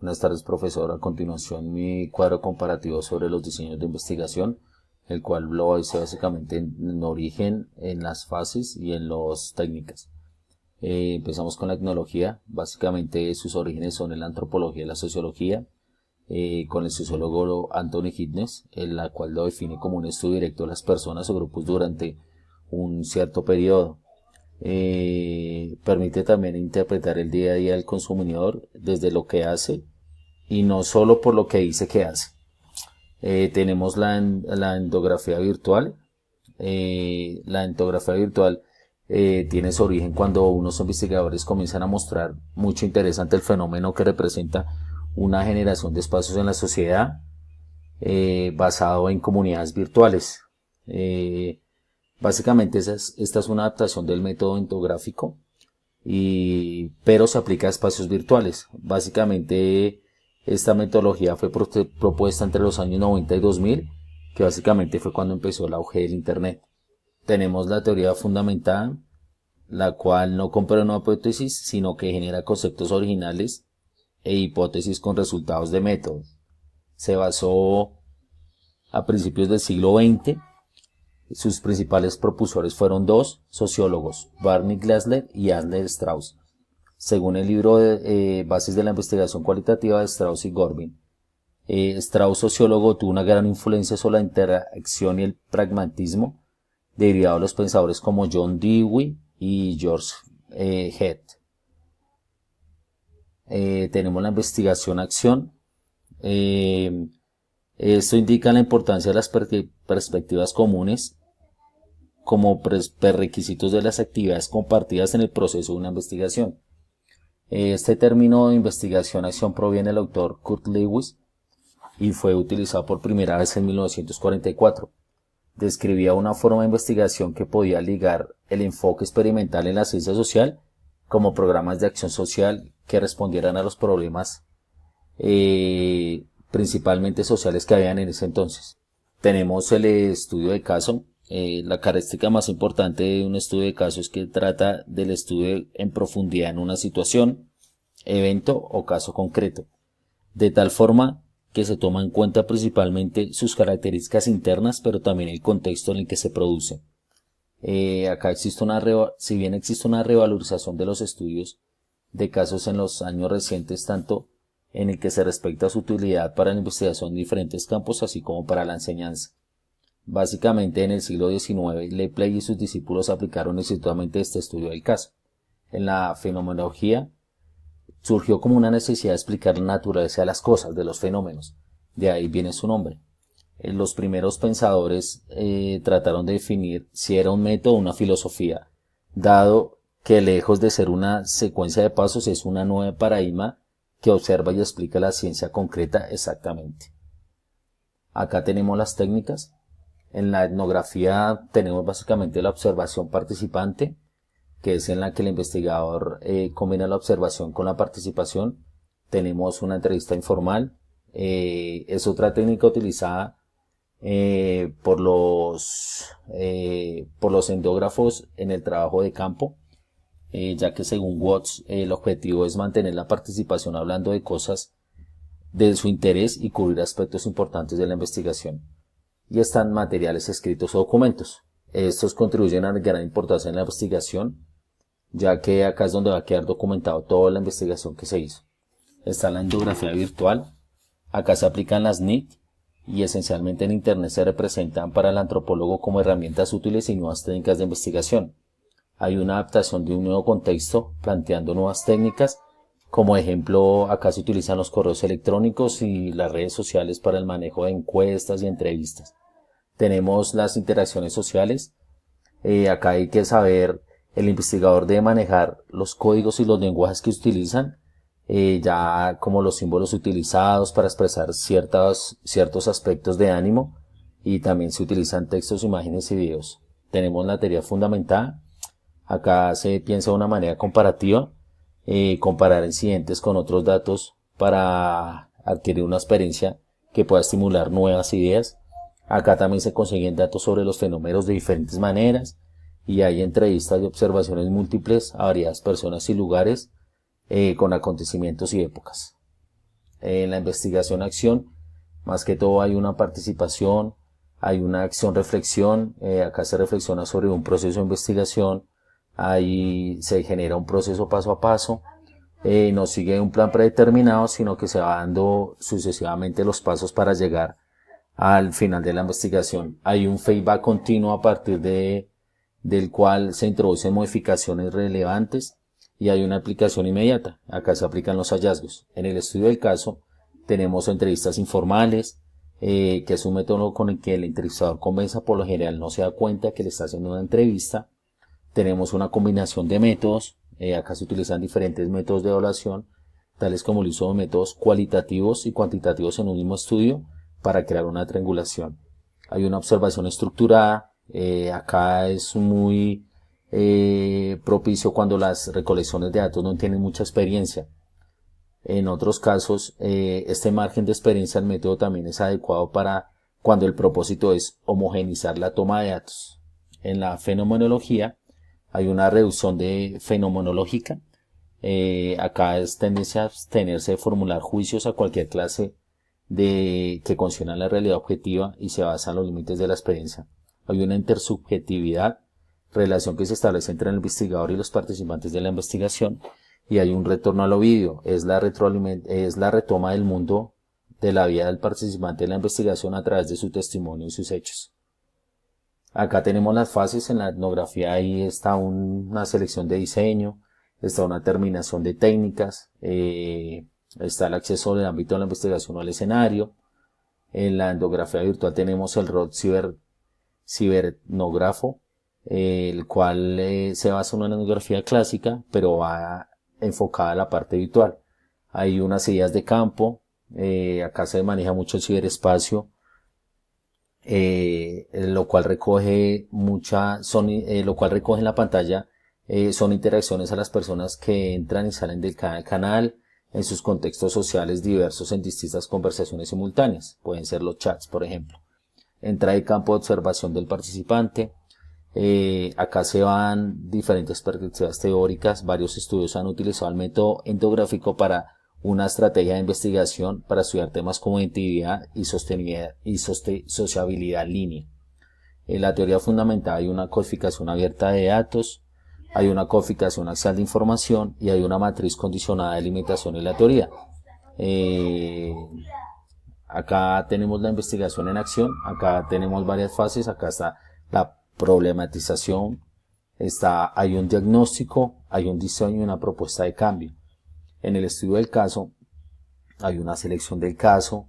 Buenas tardes, profesor. A continuación, mi cuadro comparativo sobre los diseños de investigación, el cual lo hice básicamente en origen, en las fases y en las técnicas. Empezamos con la etnología. Básicamente sus orígenes son en la antropología y la sociología, con el sociólogo Anthony Hitchens, en la cual lo define como un estudio directo de las personas o grupos durante un cierto periodo. Permite también interpretar el día a día del consumidor desde lo que hace y no solo por lo que dice que hace. Tenemos la etnografía virtual. La etnografía virtual tiene su origen cuando unos investigadores comienzan a mostrar mucho interés ante el fenómeno que representa una generación de espacios en la sociedad basado en comunidades virtuales. Básicamente esta es una adaptación del método etnográfico, pero se aplica a espacios virtuales. Básicamente esta metodología fue propuesta entre los años 90 y 2000, que básicamente fue cuando empezó el auge del Internet. Tenemos la teoría fundamentada, la cual no compara una hipótesis, sino que genera conceptos originales e hipótesis con resultados de método. Se basó a principios del siglo XX. Sus principales propulsores fueron dos sociólogos, Barney Glassler y Adler Strauss. Según el libro de Bases de la Investigación Cualitativa de Strauss y Corbin, Strauss, sociólogo, tuvo una gran influencia sobre la interacción y el pragmatismo derivado de los pensadores como John Dewey y George Head. Tenemos la investigación-acción. Esto indica la importancia de las perspectivas comunes como prerequisitos de las actividades compartidas en el proceso de una investigación. Este término de investigación-acción proviene del autor Kurt Lewis y fue utilizado por primera vez en 1944. Describía una forma de investigación que podía ligar el enfoque experimental en la ciencia social como programas de acción social que respondieran a los problemas principalmente sociales que habían en ese entonces. Tenemos el estudio de caso. La característica más importante de un estudio de caso es que trata del estudio en profundidad en una situación, evento o caso concreto, de tal forma que se toma en cuenta principalmente sus características internas, pero también el contexto en el que se produce. Acá existe si bien existe una revalorización de los estudios de casos en los años recientes, tanto en el que se respecta su utilidad para la investigación en diferentes campos, así como para la enseñanza. Básicamente, en el siglo XIX, Lepley y sus discípulos aplicaron exitosamente este estudio del caso. En la fenomenología, surgió como una necesidad de explicar la naturaleza de las cosas, de los fenómenos. De ahí viene su nombre. Los primeros pensadores trataron de definir si era un método o una filosofía, dado que lejos de ser una secuencia de pasos es una nueva paradigma que observa y explica la ciencia concreta exactamente. Acá tenemos las técnicas. En la etnografía tenemos básicamente la observación participante, que es en la que el investigador combina la observación con la participación. Tenemos una entrevista informal. Es otra técnica utilizada por los etnógrafos en el trabajo de campo, ya que según Watts el objetivo es mantener la participación hablando de cosas de su interés y cubrir aspectos importantes de la investigación. Y están materiales escritos o documentos. Estos contribuyen a gran importancia en la investigación, ya que acá es donde va a quedar documentado toda la investigación que se hizo. Está la etnografía virtual. Acá se aplican las NIC y esencialmente en Internet se representan para el antropólogo como herramientas útiles y nuevas técnicas de investigación. Hay una adaptación de un nuevo contexto, planteando nuevas técnicas. Como ejemplo, acá se utilizan los correos electrónicos y las redes sociales para el manejo de encuestas y entrevistas. Tenemos las interacciones sociales. Acá hay que saber, el investigador debe manejar los códigos y los lenguajes que se utilizan, ya como los símbolos utilizados para expresar ciertos aspectos de ánimo, y también se utilizan textos, imágenes y videos. Tenemos la teoría fundamentada. Acá se piensa de una manera comparativa, comparar incidentes con otros datos para adquirir una experiencia que pueda estimular nuevas ideas. Acá también se consiguen datos sobre los fenómenos de diferentes maneras y hay entrevistas y observaciones múltiples a variadas personas y lugares con acontecimientos y épocas. En la investigación-acción, más que todo hay una participación, hay una acción-reflexión, acá se reflexiona sobre un proceso de investigación, ahí se genera un proceso paso a paso, no sigue un plan predeterminado, sino que se va dando sucesivamente los pasos para llegar al final de la investigación. Hay un feedback continuo a partir del cual se introducen modificaciones relevantes y hay una aplicación inmediata. Acá se aplican los hallazgos. En el estudio del caso tenemos entrevistas informales, que es un método con el que el entrevistador conversa, por lo general no se da cuenta que le está haciendo una entrevista. Tenemos una combinación de métodos, acá se utilizan diferentes métodos de evaluación, tales como el uso de métodos cualitativos y cuantitativos en un mismo estudio para crear una triangulación. Hay una observación estructurada, acá es muy propicio cuando las recolecciones de datos no tienen mucha experiencia. En otros casos, este margen de experiencia del método también es adecuado para cuando el propósito es homogeneizar la toma de datos. En la fenomenología hay una reducción de fenomenológica. Acá es tendencia a abstenerse de formular juicios a cualquier clase que considera la realidad objetiva y se basa en los límites de la experiencia. Hay una intersubjetividad, relación que se establece entre el investigador y los participantes de la investigación, y hay un retorno a lo vívido, es la retoma del mundo de la vida del participante de la investigación a través de su testimonio y sus hechos. Acá tenemos las fases. En la etnografía ahí está una selección de diseño, está una terminación de técnicas, está el acceso del ámbito de la investigación al escenario. En la etnografía virtual tenemos el rol ciberetnógrafo, el cual se basa en una etnografía clásica, pero va enfocada a la parte virtual. Hay unas ideas de campo, acá se maneja mucho el ciberespacio, lo cual recoge en la pantalla, son interacciones a las personas que entran y salen del canal en sus contextos sociales diversos en distintas conversaciones simultáneas. Pueden ser los chats, por ejemplo. Entra el campo de observación del participante. Acá se van diferentes perspectivas teóricas. Varios estudios han utilizado el método etnográfico para una estrategia de investigación para estudiar temas como identidad y sostenibilidad y sociabilidad en línea. En la teoría fundamental hay una codificación abierta de datos, hay una codificación axial de información y hay una matriz condicionada de limitación en la teoría. Acá tenemos la investigación en acción, acá tenemos varias fases, acá está la problematización, hay un diagnóstico, hay un diseño y una propuesta de cambio. En el estudio del caso hay una selección del caso.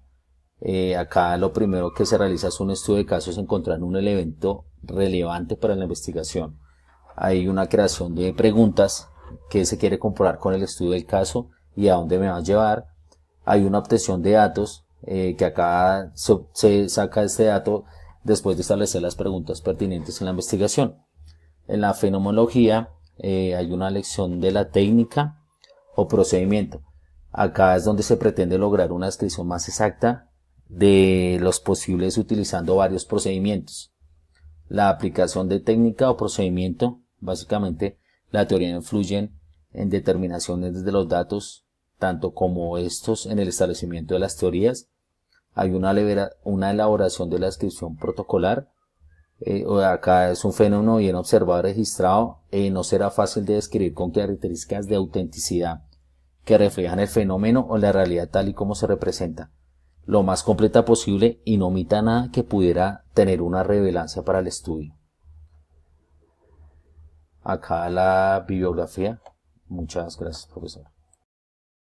Acá lo primero que se realiza es un estudio de caso, es encontrar un elemento relevante para la investigación. Hay una creación de preguntas que se quiere comprobar con el estudio del caso y a dónde me va a llevar. Hay una obtención de datos, que acá se saca este dato después de establecer las preguntas pertinentes en la investigación. En la fenomenología hay una elección de la técnica o procedimiento. Acá es donde se pretende lograr una descripción más exacta de los posibles utilizando varios procedimientos. La aplicación de técnica o procedimiento, básicamente la teoría influye en determinaciones de los datos, tanto como estos en el establecimiento de las teorías. Hay una elaboración de la descripción protocolar. Acá es un fenómeno bien observado y registrado. No será fácil de describir con características de autenticidad que reflejan el fenómeno o la realidad tal y como se representa, lo más completa posible y no omita nada que pudiera tener una relevancia para el estudio. Acá la bibliografía. Muchas gracias, profesor.